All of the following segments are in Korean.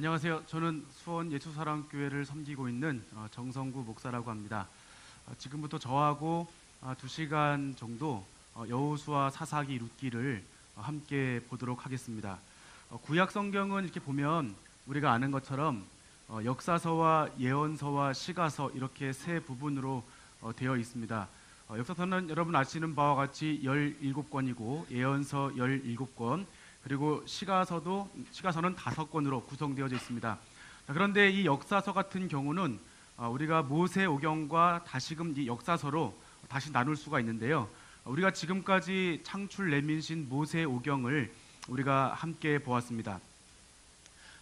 안녕하세요. 저는 수원 예수사랑교회를 섬기고 있는 정성구 목사라고 합니다. 지금부터 저하고 2시간 정도 여호수아 사사기 룻기를 함께 보도록 하겠습니다. 구약 성경은 이렇게 보면 우리가 아는 것처럼 역사서와 예언서와 시가서 이렇게 세 부분으로 되어 있습니다. 역사서는 여러분 아시는 바와 같이 17권이고 예언서 17권, 그리고 시가서는 5권으로 구성되어져 있습니다. 그런데 이 역사서 같은 경우는 우리가 모세오경과 다시금 이 역사서로 다시 나눌 수가 있는데요. 우리가 지금까지 창출 레민신 모세오경을 우리가 함께 보았습니다.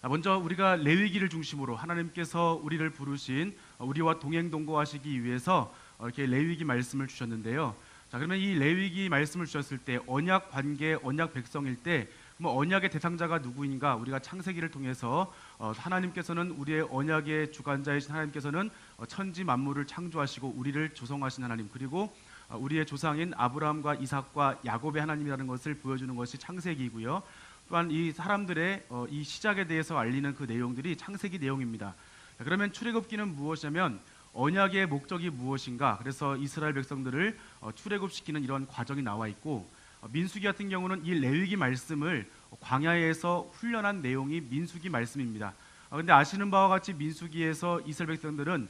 먼저 우리가 레위기를 중심으로 하나님께서 우리를 부르신 우리와 동행동거하시기 위해서 이렇게 레위기 말씀을 주셨는데요. 자, 그러면 이 레위기 말씀을 주셨을 때 언약 관계, 언약 백성일 때 언약의 대상자가 누구인가? 우리가 창세기를 통해서 하나님께서는 우리의 언약의 주관자이신 하나님께서는 천지 만물을 창조하시고 우리를 조성하신 하나님, 그리고 우리의 조상인 아브라함과 이삭과 야곱의 하나님이라는 것을 보여주는 것이 창세기이고요. 또한 이 사람들의 이 시작에 대해서 알리는 그 내용들이 창세기 내용입니다. 그러면 출애굽기는 무엇이냐면 언약의 목적이 무엇인가? 그래서 이스라엘 백성들을 출애굽시키는 이런 과정이 나와 있고, 민수기 같은 경우는 이 레위기 말씀을 광야에서 훈련한 내용이 민수기 말씀입니다. 그런데 아시는 바와 같이 민수기에서 이스라엘 백성들은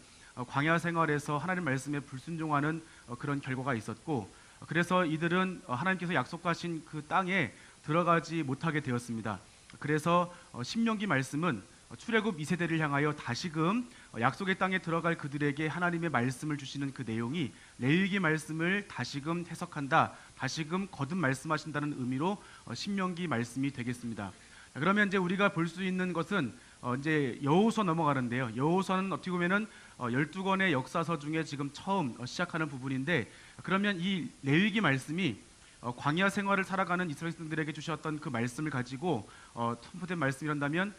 광야 생활에서 하나님 말씀에 불순종하는 그런 결과가 있었고, 그래서 이들은 하나님께서 약속하신 그 땅에 들어가지 못하게 되었습니다. 그래서 신명기 말씀은 출애굽 2세대를 향하여 다시금 약속의 땅에 들어갈 그들에게 하나님의 말씀을 주시는 그 내용이 레위기 말씀을 다시금 해석한다, 다시금 거듭 말씀하신다는 의미로 신명기 말씀이 되겠습니다. 그러면 이제 우리가 볼 수 있는 것은 이제 여호수아 넘어가는데요. 여호수아는 어떻게 보면은 12권의 역사서 중에 지금 처음 시작하는 부분인데, 그러면 이 레위기 말씀이 광야 생활을 살아가는 이스라엘 백성들에게 주셨던 그 말씀을 가지고 선포된 말씀이란다면,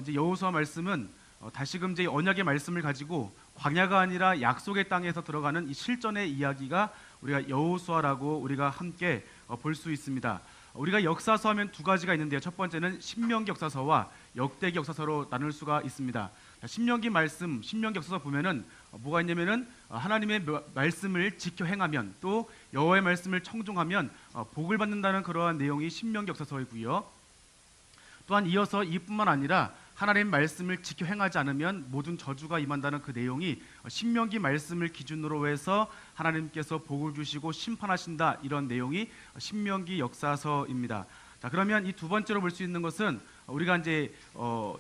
이제 여호수아 말씀은 다시금 이제 언약의 말씀을 가지고 광야가 아니라 약속의 땅에서 들어가는 이 실전의 이야기가 우리가 여호수아라고 우리가 함께 볼 수 있습니다. 우리가 역사서 하면 두 가지가 있는데요. 첫 번째는 신명기 역사서와 역대기 역사서로 나눌 수가 있습니다. 신명기 말씀, 신명기 역사서 보면은 뭐가 있냐면은 하나님의 말씀을 지켜 행하면, 또 여호와의 말씀을 청종하면 복을 받는다는 그러한 내용이 신명기 역사서이고요. 또한 이어서 이뿐만 아니라 하나님의 말씀을 지켜 행하지 않으면 모든 저주가 임한다는 그 내용이 신명기 말씀을 기준으로 해서 하나님께서 복을 주시고 심판하신다, 이런 내용이 신명기 역사서입니다. 자, 그러면 이 두 번째로 볼 수 있는 것은 우리가 이제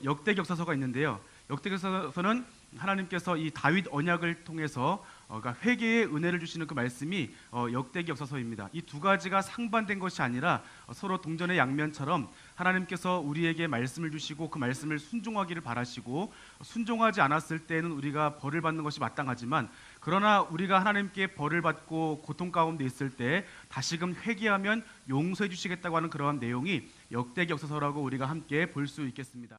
역대기 역사서가 있는데요. 역대기 역사서는 하나님께서 이 다윗 언약을 통해서 그러니까 회개의 은혜를 주시는 그 말씀이 역대기 역사서입니다. 이 두 가지가 상반된 것이 아니라 서로 동전의 양면처럼 하나님께서 우리에게 말씀을 주시고 그 말씀을 순종하기를 바라시고, 순종하지 않았을 때는 우리가 벌을 받는 것이 마땅하지만, 그러나 우리가 하나님께 벌을 받고 고통 가운데 있을 때 다시금 회개하면 용서해 주시겠다고 하는 그러한 내용이 역대기 역사서라고 우리가 함께 볼 수 있겠습니다.